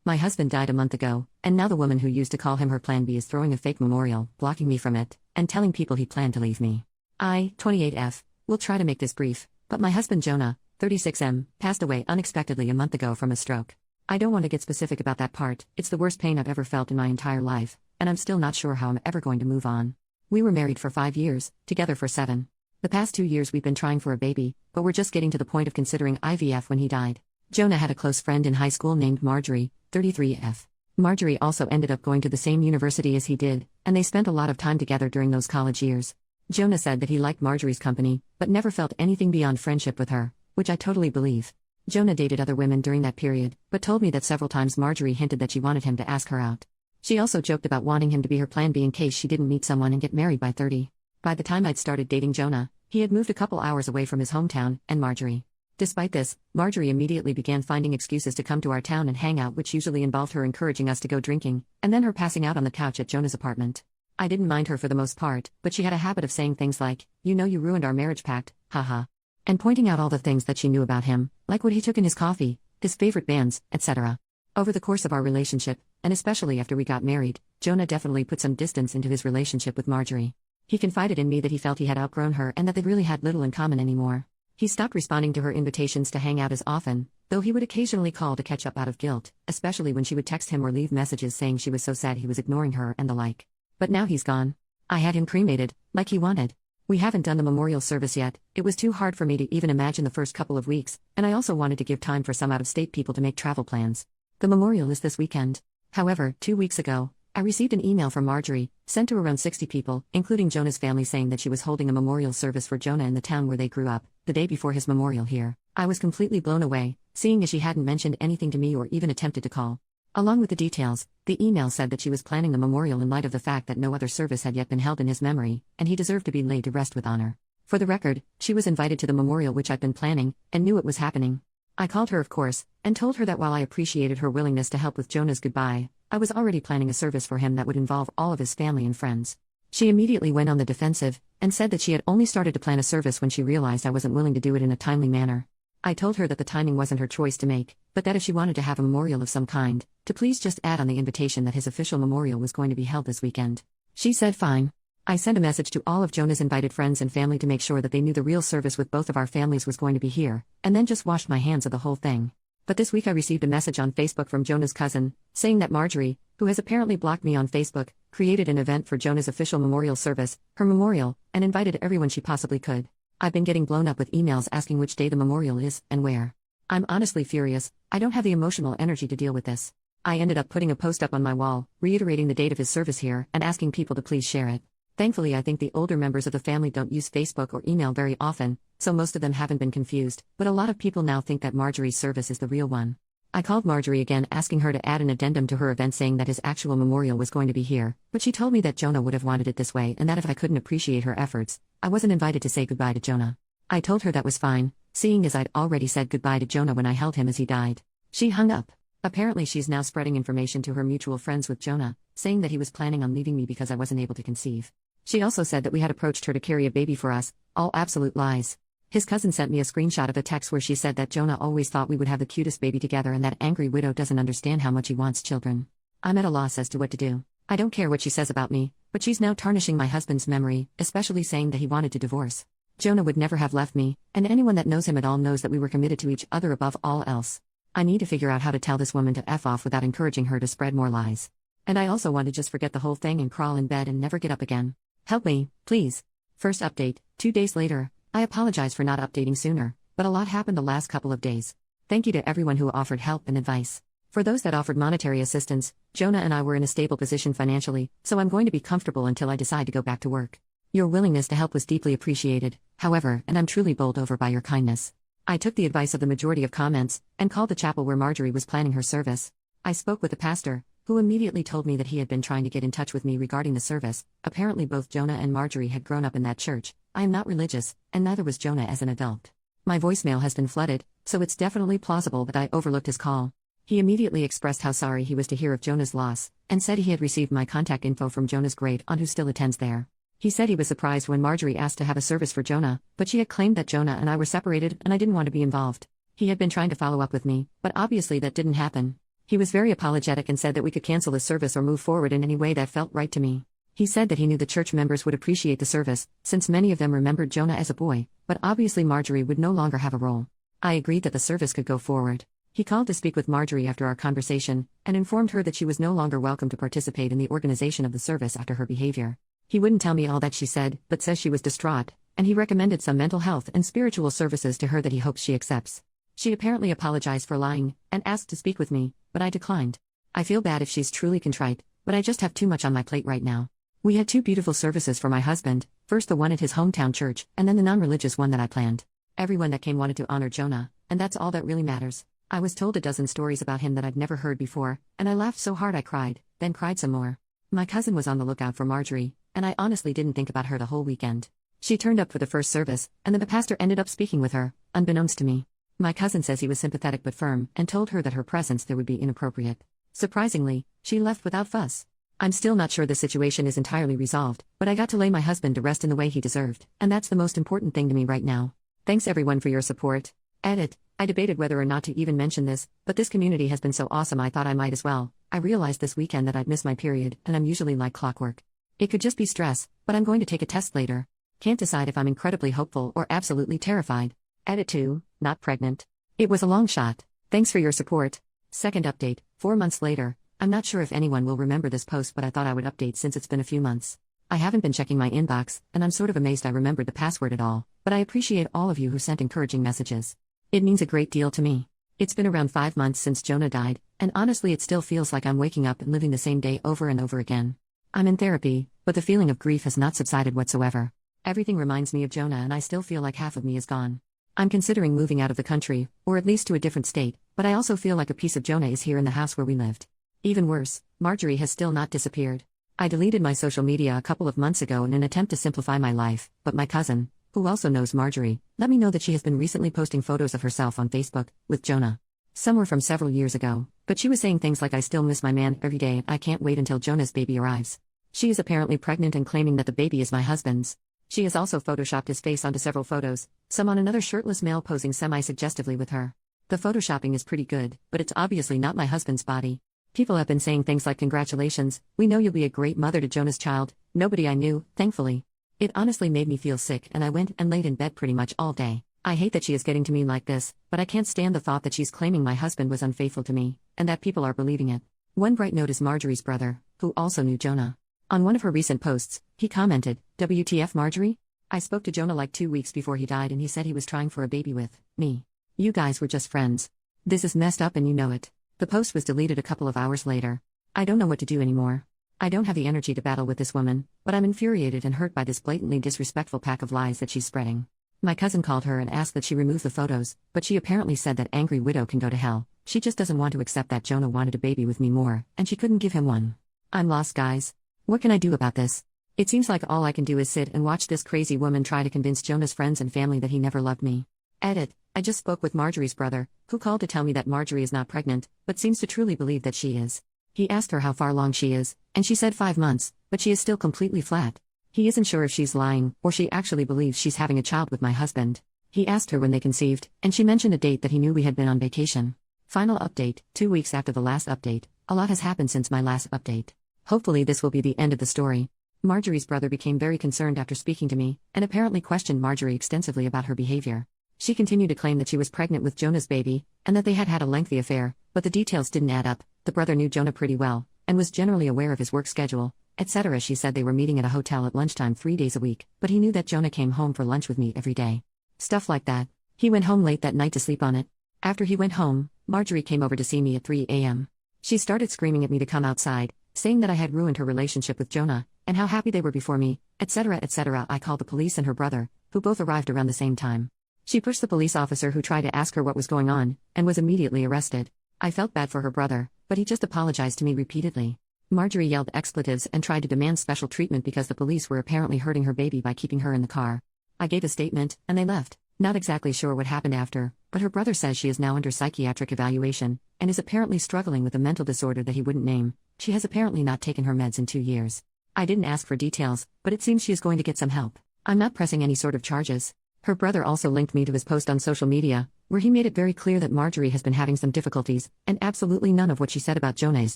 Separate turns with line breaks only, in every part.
My husband died a month ago, and now the woman who used to call him her plan B is throwing a fake memorial, blocking me from it, and telling people he planned to leave me. I, 28F, will try to make this brief, but my husband Jonah, 36M, passed away unexpectedly a month ago from a stroke. I don't want to get specific about that part, it's the worst pain I've ever felt in my entire life, and I'm still not sure how I'm ever going to move on. We were married for 5 years, together for 7. The past 2 years we've been trying for a baby, but we're just getting to the point of considering IVF when he died. Jonah had a close friend in high school named Marjorie, 33F. Marjorie also ended up going to the same university as he did, and they spent a lot of time together during those college years. Jonah said that he liked Marjorie's company, but never felt anything beyond friendship with her, which I totally believe. Jonah dated other women during that period, but told me that several times Marjorie hinted that she wanted him to ask her out. She also joked about wanting him to be her plan B in case she didn't meet someone and get married by 30. By the time I'd started dating Jonah, he had moved a couple hours away from his hometown, and Marjorie. Despite this, Marjorie immediately began finding excuses to come to our town and hang out, which usually involved her encouraging us to go drinking, and then her passing out on the couch at Jonah's apartment. I didn't mind her for the most part, but she had a habit of saying things like, "You know you ruined our marriage pact, haha," and pointing out all the things that she knew about him, like what he took in his coffee, his favorite bands, etc. Over the course of our relationship, and especially after we got married, Jonah definitely put some distance into his relationship with Marjorie. He confided in me that he felt he had outgrown her and that they really had little in common anymore. He stopped responding to her invitations to hang out as often, though he would occasionally call to catch up out of guilt, especially when she would text him or leave messages saying she was so sad he was ignoring her and the like. But now he's gone. I had him cremated, like he wanted. We haven't done the memorial service yet, it was too hard for me to even imagine the first couple of weeks, and I also wanted to give time for some out-of-state people to make travel plans. The memorial is this weekend. However, 2 weeks ago, I received an email from Marjorie, sent to around 60 people, including Jonah's family, saying that she was holding a memorial service for Jonah in the town where they grew up, the day before his memorial here. I was completely blown away, seeing as she hadn't mentioned anything to me or even attempted to call. Along with the details, the email said that she was planning the memorial in light of the fact that no other service had yet been held in his memory, and he deserved to be laid to rest with honor. For the record, she was invited to the memorial which I'd been planning, and knew it was happening. I called her, of course, and told her that while I appreciated her willingness to help with Jonah's goodbye, I was already planning a service for him that would involve all of his family and friends. She immediately went on the defensive, and said that she had only started to plan a service when she realized I wasn't willing to do it in a timely manner. I told her that the timing wasn't her choice to make, but that if she wanted to have a memorial of some kind, to please just add on the invitation that his official memorial was going to be held this weekend. She said fine. I sent a message to all of Jonah's invited friends and family to make sure that they knew the real service with both of our families was going to be here, and then just washed my hands of the whole thing. But this week I received a message on Facebook from Jonah's cousin, saying that Marjorie, who has apparently blocked me on Facebook, created an event for Jonah's official memorial service, her memorial, and invited everyone she possibly could. I've been getting blown up with emails asking which day the memorial is, and where. I'm honestly furious, I don't have the emotional energy to deal with this. I ended up putting a post up on my wall, reiterating the date of his service here, and asking people to please share it. Thankfully I think the older members of the family don't use Facebook or email very often, so most of them haven't been confused, but a lot of people now think that Marjorie's service is the real one. I called Marjorie again asking her to add an addendum to her event saying that his actual memorial was going to be here, but she told me that Jonah would have wanted it this way and that if I couldn't appreciate her efforts, I wasn't invited to say goodbye to Jonah. I told her that was fine, seeing as I'd already said goodbye to Jonah when I held him as he died. She hung up. Apparently she's now spreading information to her mutual friends with Jonah, saying that he was planning on leaving me because I wasn't able to conceive. She also said that we had approached her to carry a baby for us, all absolute lies. His cousin sent me a screenshot of a text where she said that Jonah always thought we would have the cutest baby together and that angry widow doesn't understand how much he wants children. I'm at a loss as to what to do. I don't care what she says about me, but she's now tarnishing my husband's memory, especially saying that he wanted to divorce. Jonah would never have left me, and anyone that knows him at all knows that we were committed to each other above all else. I need to figure out how to tell this woman to F off without encouraging her to spread more lies. And I also want to just forget the whole thing and crawl in bed and never get up again. Help me, please. First update, 2 days later. I apologize for not updating sooner, but a lot happened the last couple of days. Thank you to everyone who offered help and advice. For those that offered monetary assistance, Jonah and I were in a stable position financially, so I'm going to be comfortable until I decide to go back to work. Your willingness to help was deeply appreciated, however, and I'm truly bowled over by your kindness. I took the advice of the majority of comments, and called the chapel where Marjorie was planning her service. I spoke with the pastor, who immediately told me that he had been trying to get in touch with me regarding the service. Apparently both Jonah and Marjorie had grown up in that church. I am not religious, and neither was Jonah as an adult. My voicemail has been flooded, so it's definitely plausible that I overlooked his call. He immediately expressed how sorry he was to hear of Jonah's loss, and said he had received my contact info from Jonah's great aunt who still attends there. He said he was surprised when Marjorie asked to have a service for Jonah, but she had claimed that Jonah and I were separated and I didn't want to be involved. He had been trying to follow up with me, but obviously that didn't happen. He was very apologetic and said that we could cancel the service or move forward in any way that felt right to me. He said that he knew the church members would appreciate the service, since many of them remembered Jonah as a boy, but obviously Marjorie would no longer have a role. I agreed that the service could go forward. He called to speak with Marjorie after our conversation, and informed her that she was no longer welcome to participate in the organization of the service after her behavior. He wouldn't tell me all that she said, but says she was distraught, and he recommended some mental health and spiritual services to her that he hopes she accepts. She apparently apologized for lying, and asked to speak with me, but I declined. I feel bad if she's truly contrite, but I just have too much on my plate right now. We had 2 beautiful services for my husband, first the one at his hometown church, and then the non-religious one that I planned. Everyone that came wanted to honor Jonah, and that's all that really matters. I was told a dozen stories about him that I'd never heard before, and I laughed so hard I cried, then cried some more. My cousin was on the lookout for Marjorie, and I honestly didn't think about her the whole weekend. She turned up for the first service, and then the pastor ended up speaking with her, unbeknownst to me. My cousin says he was sympathetic but firm, and told her that her presence there would be inappropriate. Surprisingly, she left without fuss. I'm still not sure the situation is entirely resolved, but I got to lay my husband to rest in the way he deserved, and that's the most important thing to me right now. Thanks everyone for your support. Edit. I debated whether or not to even mention this, but this community has been so awesome I thought I might as well. I realized this weekend that I'd miss my period, and I'm usually like clockwork. It could just be stress, but I'm going to take a test later. Can't decide if I'm incredibly hopeful or absolutely terrified. Edit 2, not pregnant. It was a long shot. Thanks for your support. Second update, 4 months later. I'm not sure if anyone will remember this post, but I thought I would update since it's been a few months. I haven't been checking my inbox, and I'm sort of amazed I remembered the password at all, but I appreciate all of you who sent encouraging messages. It means a great deal to me. It's been around 5 months since Jonah died, and honestly it still feels like I'm waking up and living the same day over and over again. I'm in therapy, but the feeling of grief has not subsided whatsoever. Everything reminds me of Jonah and I still feel like half of me is gone. I'm considering moving out of the country, or at least to a different state, but I also feel like a piece of Jonah is here in the house where we lived. Even worse, Marjorie has still not disappeared. I deleted my social media a couple of months ago in an attempt to simplify my life, but my cousin, who also knows Marjorie, let me know that she has been recently posting photos of herself on Facebook, with Jonah. Some were from several years ago, but she was saying things like I still miss my man every day and I can't wait until Jonah's baby arrives. She is apparently pregnant and claiming that the baby is my husband's. She has also photoshopped his face onto several photos, some on another shirtless male posing semi-suggestively with her. The photoshopping is pretty good, but it's obviously not my husband's body. People have been saying things like congratulations, we know you'll be a great mother to Jonah's child. Nobody I knew, thankfully. It honestly made me feel sick and I went and laid in bed pretty much all day. I hate that she is getting to me like this, but I can't stand the thought that she's claiming my husband was unfaithful to me, and that people are believing it. One bright note is Marjorie's brother, who also knew Jonah. On one of her recent posts, he commented, WTF Marjorie? I spoke to Jonah like 2 weeks before he died and he said he was trying for a baby with me. You guys were just friends. This is messed up and you know it. The post was deleted a couple of hours later. I don't know what to do anymore. I don't have the energy to battle with this woman, but I'm infuriated and hurt by this blatantly disrespectful pack of lies that she's spreading. My cousin called her and asked that she remove the photos, but she apparently said that angry widow can go to hell. She just doesn't want to accept that Jonah wanted a baby with me more, and she couldn't give him one. I'm lost, guys. What can I do about this? It seems like all I can do is sit and watch this crazy woman try to convince Jonah's friends and family that he never loved me. Edit. I just spoke with Marjorie's brother, who called to tell me that Marjorie is not pregnant, but seems to truly believe that she is. He asked her how far along she is, and she said 5 months, but she is still completely flat. He isn't sure if she's lying, or she actually believes she's having a child with my husband. He asked her when they conceived, and she mentioned a date that he knew we had been on vacation. Final update, 2 weeks after the last update. A lot has happened since my last update. Hopefully this will be the end of the story. Marjorie's brother became very concerned after speaking to me, and apparently questioned Marjorie extensively about her behavior. She continued to claim that she was pregnant with Jonah's baby, and that they had had a lengthy affair, but the details didn't add up. The brother knew Jonah pretty well, and was generally aware of his work schedule, etc. She said they were meeting at a hotel at lunchtime 3 days a week, but he knew that Jonah came home for lunch with me every day. Stuff like that. He went home late that night to sleep on it. After he went home, Marjorie came over to see me at 3 a.m. She started screaming at me to come outside, saying that I had ruined her relationship with Jonah, and how happy they were before me, etc. etc. I called the police and her brother, who both arrived around the same time. She pushed the police officer who tried to ask her what was going on, and was immediately arrested. I felt bad for her brother, but he just apologized to me repeatedly. Marjorie yelled expletives and tried to demand special treatment because the police were apparently hurting her baby by keeping her in the car. I gave a statement, and they left. Not exactly sure what happened after, but her brother says she is now under psychiatric evaluation, and is apparently struggling with a mental disorder that he wouldn't name. She has apparently not taken her meds in 2 years. I didn't ask for details, but it seems she is going to get some help. I'm not pressing any sort of charges. Her brother also linked me to his post on social media, where he made it very clear that Marjorie has been having some difficulties, and absolutely none of what she said about Jonah is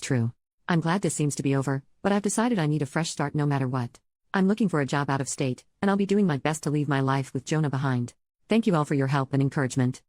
true. I'm glad this seems to be over, but I've decided I need a fresh start no matter what. I'm looking for a job out of state, and I'll be doing my best to leave my life with Jonah behind. Thank you all for your help and encouragement.